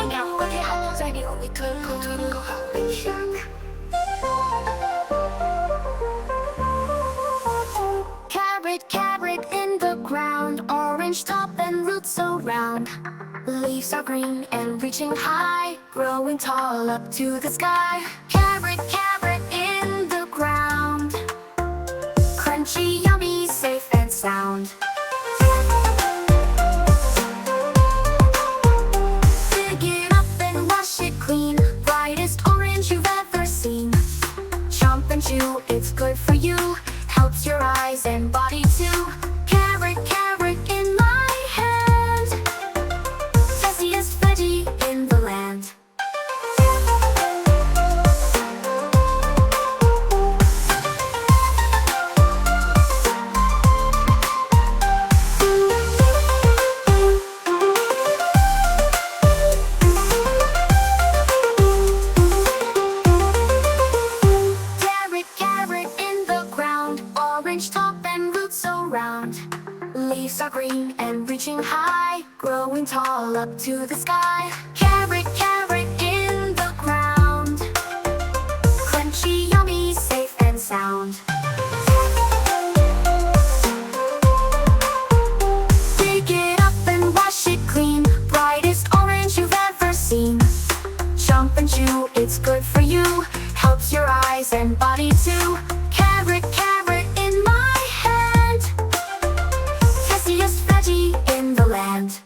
nhau có thể học giai điệu ý thơ câu thơ câu hỏi bình thường. Carrot, carrot in the ground, orange top and roots so round. Leaves are green and reaching high, growing tall up to the sky. Carrot, carrot in the ground, crunchy, yummy, safe and sound. Dig it up and wash it clean, brightest orange you've ever seen. Chomp and chew, it's good for you, helps your eyes and body too. Carrot, carrot in my hand, tastiest veggie in the land. Carrot, carrot in the ground, orange top and roots so round. Leaves are green and reaching high, growing tall up to the sky. Carrot, carrot in the ground, crunchy, yummy, safe and sound. Dig it up and wash it clean, brightest orange you've ever seen. Chomp and chew, it's good for you, helps your eyes and body too. Carrot, carrot in my hand, tastiest veggie in the land.